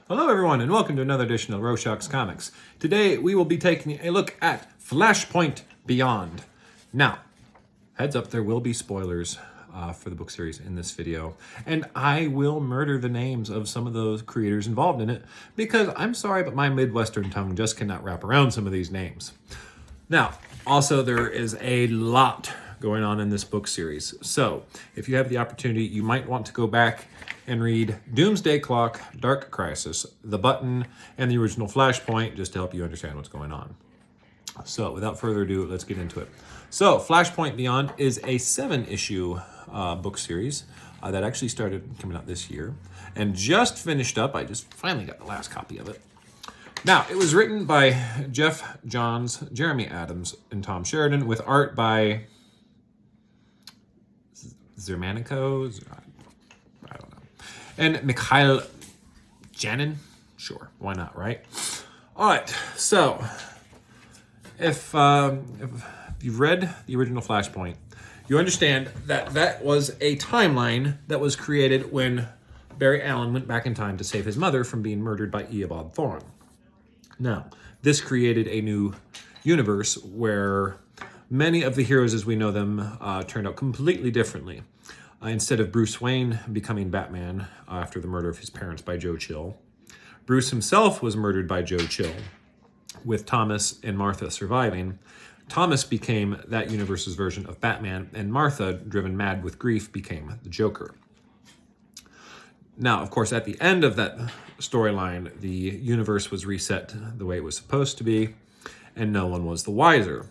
Hello everyone and welcome to another edition of Rorschach's Comics. Today we will be taking a look at Flashpoint Beyond. Now, heads up, there will be spoilers for the book series in this video, and I will murder the names of some of those creators involved in it because I'm sorry, but my Midwestern tongue just cannot wrap around some of these names. Now, also there is a lot going on in this book series, so if you have the opportunity, you might want to go back and read Doomsday Clock, Dark Crisis, The Button, and the original Flashpoint, just to help you understand what's going on. So without further ado, let's get into it. So Flashpoint Beyond is a 7-issue book series that actually started coming out this year and just finished up. I just finally got the last copy of it. Now, it was written by Jeff Johns, Jeremy Adams, and Tom Sheridan, with art by Zermanico, I don't know, and Mikhail Janin. Sure, why not, right? All right, so if you've read the original Flashpoint, you understand that that was a timeline that was created when Barry Allen went back in time to save his mother from being murdered by Eobard Thawne. Now, this created a new universe where many of the heroes as we know them turned out completely differently. Instead of Bruce Wayne becoming Batman after the murder of his parents by Joe Chill, Bruce himself was murdered by Joe Chill, with Thomas and Martha surviving. Thomas became that universe's version of Batman, and Martha, driven mad with grief, became the Joker. Now, of course, at the end of that storyline, the universe was reset the way it was supposed to be, and no one was the wiser.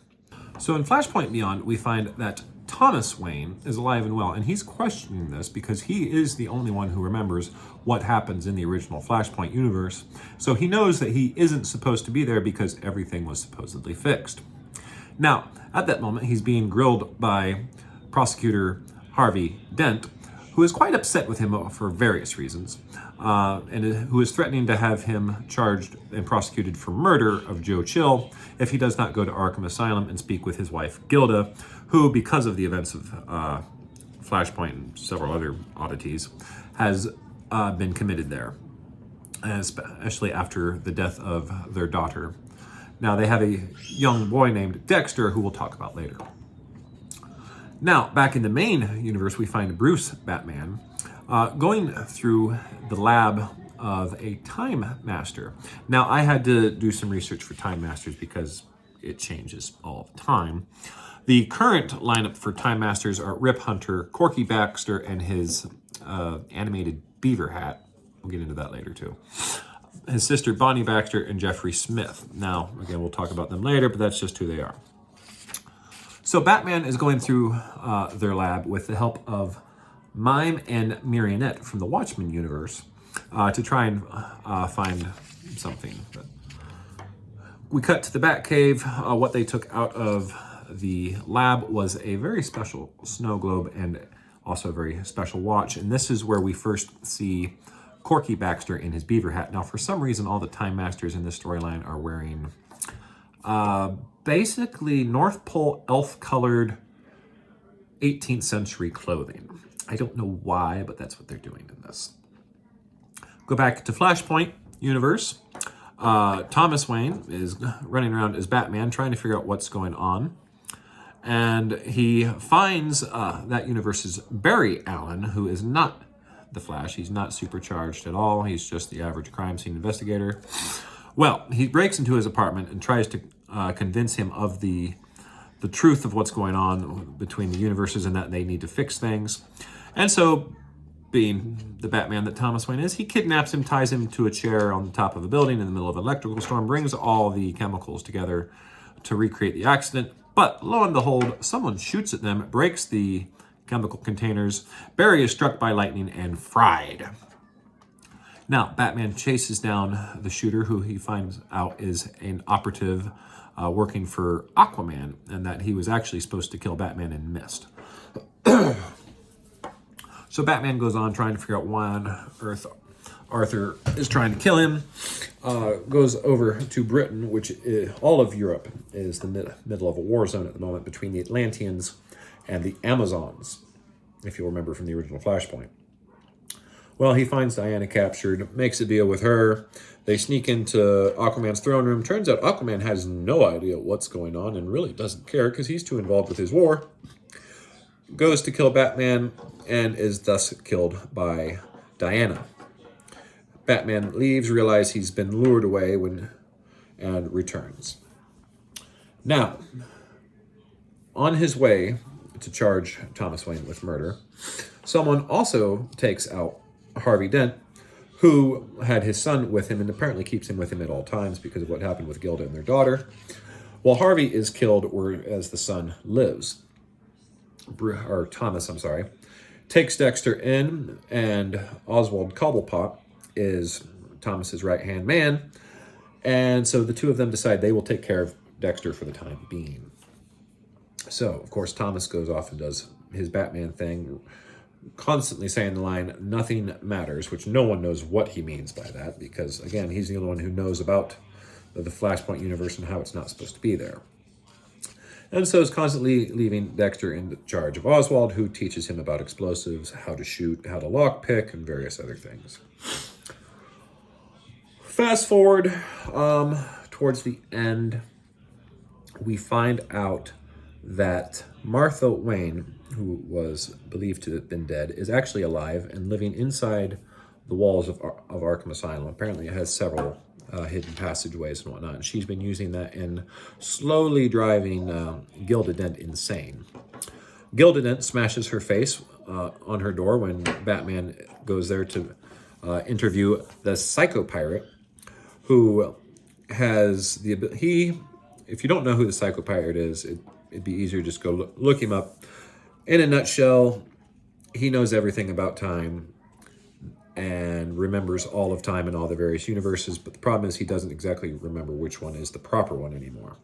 So in Flashpoint Beyond, we find that Thomas Wayne is alive and well, and he's questioning this because he is the only one who remembers what happens in the original Flashpoint universe. So he knows that he isn't supposed to be there because everything was supposedly fixed. Now, at that moment, he's being grilled by prosecutor Harvey Dent, who is quite upset with him for various reasons, and who is threatening to have him charged and prosecuted for murder of Joe Chill if he does not go to Arkham Asylum and speak with his wife, Gilda, who, because of the events of Flashpoint and several other oddities, has been committed there, especially after the death of their daughter. Now, they have a young boy named Dexter, who we'll talk about later. Now, back in the main universe, we find Bruce Batman going through the lab of a Time Master. Now, I had to do some research for Time Masters because it changes all the time. The current lineup for Time Masters are Rip Hunter, Corky Baxter, and his animated beaver hat. We'll get into that later, too. His sister, Bonnie Baxter, and Jeffrey Smith. Now, again, we'll talk about them later, but that's just who they are. So Batman is going through their lab with the help of Mime and Marionette from the Watchmen universe to try and find something. But we cut to the Batcave. What they took out of the lab was a very special snow globe and also a very special watch. And this is where we first see Corky Baxter in his beaver hat. Now, for some reason, all the Time Masters in this storyline are wearing basically North Pole elf-colored 18th century clothing. I don't know why, but that's what they're doing in this. Go back to Flashpoint universe. Thomas Wayne is running around as Batman, trying to figure out what's going on. And he finds that universe's Barry Allen, who is not the Flash. He's not supercharged at all. He's just the average crime scene investigator. Well, he breaks into his apartment and tries to convince him of the truth of what's going on between the universes and that they need to fix things. And so, being the Batman that Thomas Wayne is, he kidnaps him, ties him to a chair on the top of a building in the middle of an electrical storm, brings all the chemicals together to recreate the accident. But lo and behold, someone shoots at them, breaks the chemical containers. Barry is struck by lightning and fried. Now, Batman chases down the shooter, who he finds out is an operative working for Aquaman, and that he was actually supposed to kill Batman and missed. So Batman goes on trying to figure out why on earth Arthur is trying to kill him, goes over to Britain, which all of Europe is the middle of a war zone at the moment between the Atlanteans and the Amazons, if you'll remember from the original Flashpoint. Well, he finds Diana captured, makes a deal with her. They sneak into Aquaman's throne room. Turns out Aquaman has no idea what's going on and really doesn't care because he's too involved with his war. Goes to kill Batman and is thus killed by Diana. Batman leaves, realizes he's been lured away and returns. Now, on his way to charge Thomas Wayne with murder, someone also takes out Harvey Dent, who had his son with him and apparently keeps him with him at all times because of what happened with Gilda and their daughter. While Harvey is killed, whereas the son lives. Thomas, takes Dexter in, and Oswald Cobblepot is Thomas's right-hand man. And so the two of them decide they will take care of Dexter for the time being. So, of course, Thomas goes off and does his Batman thing, constantly saying the line, "Nothing matters," which no one knows what he means by that, because, again, he's the only one who knows about the Flashpoint universe and how it's not supposed to be there. And so is constantly leaving Dexter in charge of Oswald, who teaches him about explosives, how to shoot, how to lockpick, and various other things. Fast forward towards the end, we find out that Martha Wayne, who was believed to have been dead, is actually alive and living inside the walls of Arkham Asylum. Apparently it has several hidden passageways and whatnot, and she's been using that in slowly driving Gilda Dent insane. Gilda Dent smashes her face on her door when Batman goes there to interview the Psycho Pirate, who has the ability. If you don't know who the Psycho Pirate is, it'd be easier to just go look him up. In a nutshell, he knows everything about time and remembers all of time in all the various universes, but the problem is he doesn't exactly remember which one is the proper one anymore.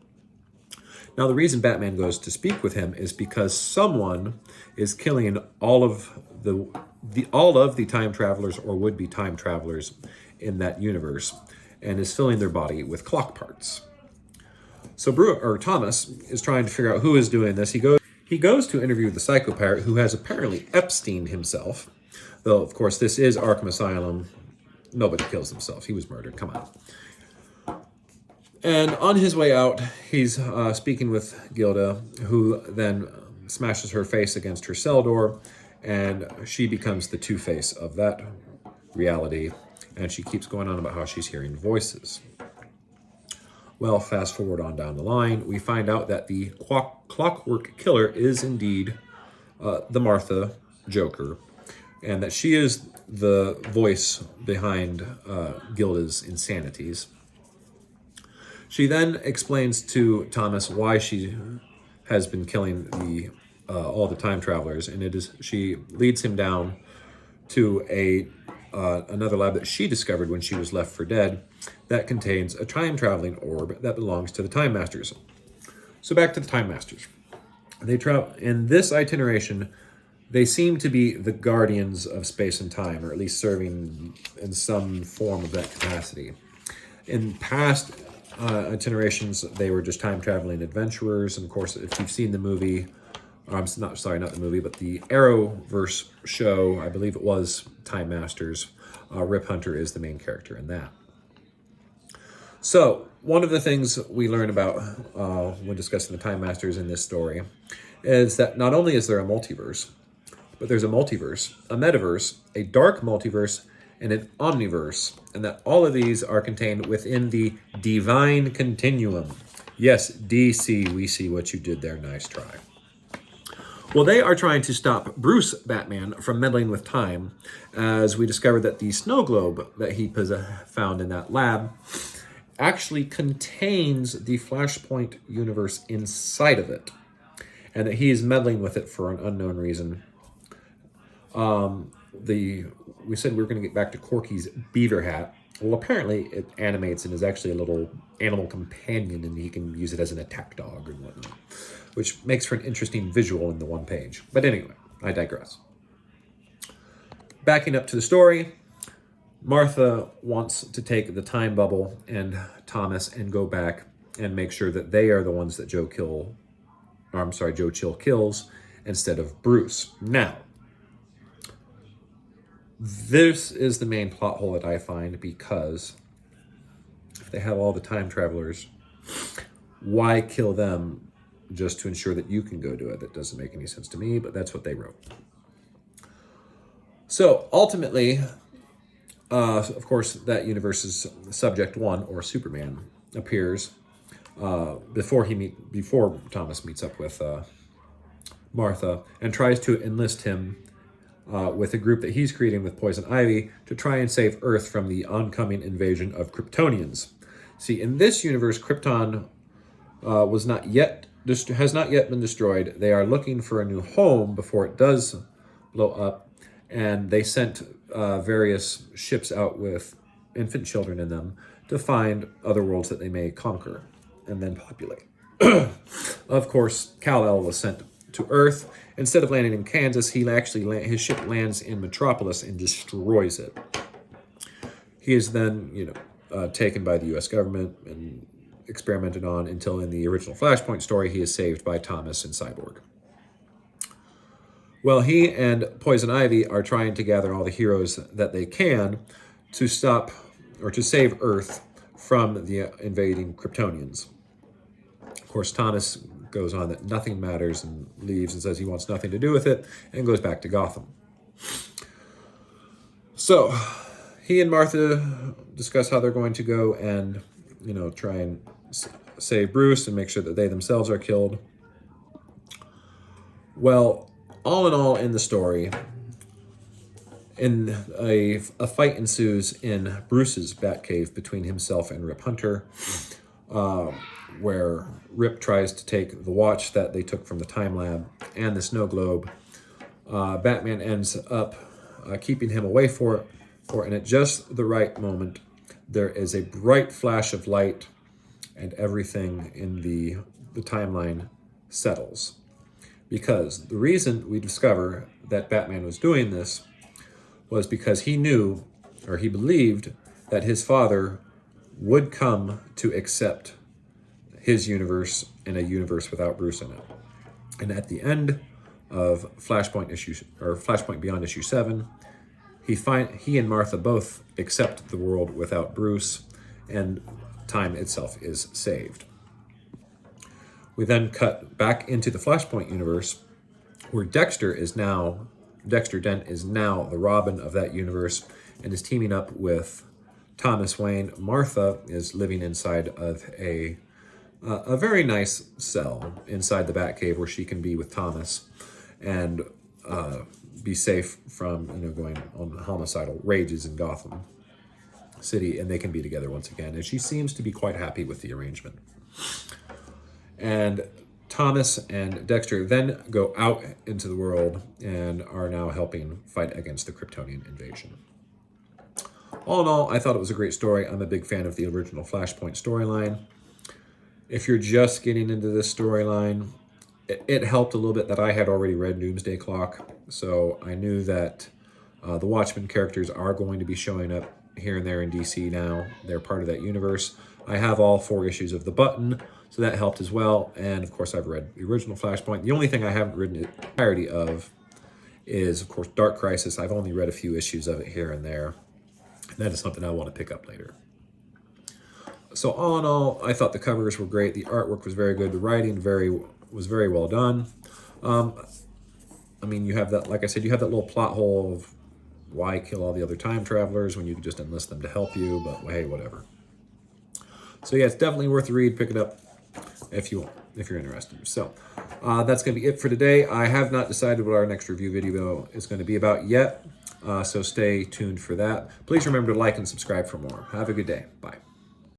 Now, the reason Batman goes to speak with him is because someone is killing all of the time travelers or would-be time travelers in that universe and is filling their body with clock parts. So Thomas is trying to figure out who is doing this. He goes to interview the Psycho Pirate, who has apparently Epsteined himself. Though, of course, this is Arkham Asylum. Nobody kills themselves. He was murdered. Come on. And on his way out, he's speaking with Gilda, who then smashes her face against her cell door, and she becomes the Two-Face of that reality, and she keeps going on about how she's hearing voices. Well, fast forward on down the line, we find out that the Clockwork Killer is indeed the Martha Joker, and that she is the voice behind Gilda's insanities. She then explains to Thomas why she has been killing all the time travelers, and she leads him down to another lab that she discovered when she was left for dead that contains a time-traveling orb that belongs to the Time Masters. So back to the Time Masters. They travel in this itineration. They seem to be the guardians of space and time, or at least serving in some form of that capacity. In past itinerations, they were just time-traveling adventurers. And of course, if you've seen the movie, not the movie, but the Arrowverse show, I believe it was Time Masters, Rip Hunter is the main character in that. So, one of the things we learn about when discussing the Time Masters in this story is that not only is there a multiverse, but there's a multiverse, a metaverse, a dark multiverse, and an omniverse, and that all of these are contained within the divine continuum. Yes, DC, we see what you did there. Nice try. Well, they are trying to stop Bruce Batman from meddling with time, as we discovered that the snow globe that he found in that lab actually contains the Flashpoint universe inside of it, and that he is meddling with it for an unknown reason. We said we were going to get back to Corky's beaver hat. Well, apparently it animates and is actually a little animal companion, and he can use it as an attack dog and whatnot, which makes for an interesting visual in the one page. But anyway, I digress. Backing up to the story, Martha wants to take the time bubble and Thomas and go back and make sure that they are the ones that Joe Chill kills instead of Bruce. Now, This is the main plot hole that I find, because if they have all the time travelers, why kill them just to ensure that you can go do it? That doesn't make any sense to me, but that's what they wrote. So ultimately, of course, that universe's Subject 1, or Superman, appears before Thomas meets up with Martha, and tries to enlist him with a group that he's creating with Poison Ivy to try and save Earth from the oncoming invasion of Kryptonians. See, in this universe, Krypton has not yet been destroyed. They are looking for a new home before it does blow up, and they sent various ships out with infant children in them to find other worlds that they may conquer and then populate. Of course, Kal-El was sent to Earth. Instead of landing in Kansas, his ship lands in Metropolis and destroys it. He is then, taken by the U.S. government and experimented on until, in the original Flashpoint story, he is saved by Thomas and Cyborg. Well, he and Poison Ivy are trying to gather all the heroes that they can to stop or to save Earth from the invading Kryptonians. Of course, Thomas goes on that nothing matters and leaves and says he wants nothing to do with it and goes back to Gotham. So he and Martha discuss how they're going to go and, try and save Bruce and make sure that they themselves are killed. Well, all in all, in the story, a fight ensues in Bruce's Batcave between himself and Rip Hunter, where Rip tries to take the watch that they took from the time lab and the snow globe. Batman ends up keeping him away and at just the right moment, there is a bright flash of light, and everything in the timeline settles. Because the reason we discover that Batman was doing this was because he knew, or he believed, that his father would come to accept his universe in a universe without Bruce in it. And at the end of Flashpoint Beyond issue 7, he and Martha both accept the world without Bruce, and time itself is saved. We then cut back into the Flashpoint universe, where Dexter Dent is now the Robin of that universe and is teaming up with Thomas Wayne. Martha is living inside of a very nice cell inside the Batcave where she can be with Thomas and be safe from going on homicidal rages in Gotham City, and they can be together once again. And she seems to be quite happy with the arrangement. And Thomas and Dexter then go out into the world and are now helping fight against the Kryptonian invasion. All in all, I thought it was a great story. I'm a big fan of the original Flashpoint storyline. If you're just getting into this storyline, it helped a little bit that I had already read Doomsday Clock, so I knew that the Watchmen characters are going to be showing up here and there in DC now. They're part of that universe. I have all 4 issues of The Button, so that helped as well. And of course, I've read the original Flashpoint. The only thing I haven't read the entirety of is, of course, Dark Crisis. I've only read a few issues of it here and there. And that is something I want to pick up later. So all in all, I thought the covers were great. The artwork was very good. The writing was very well done. I mean, you have that, like I said, you have that little plot hole of why kill all the other time travelers when you could just enlist them to help you, but hey, whatever. So yeah, it's definitely worth a read. Pick it up if you're interested. So that's going to be it for today. I have not decided what our next review video is going to be about yet, so stay tuned for that. Please remember to like and subscribe for more. Have a good day. Bye.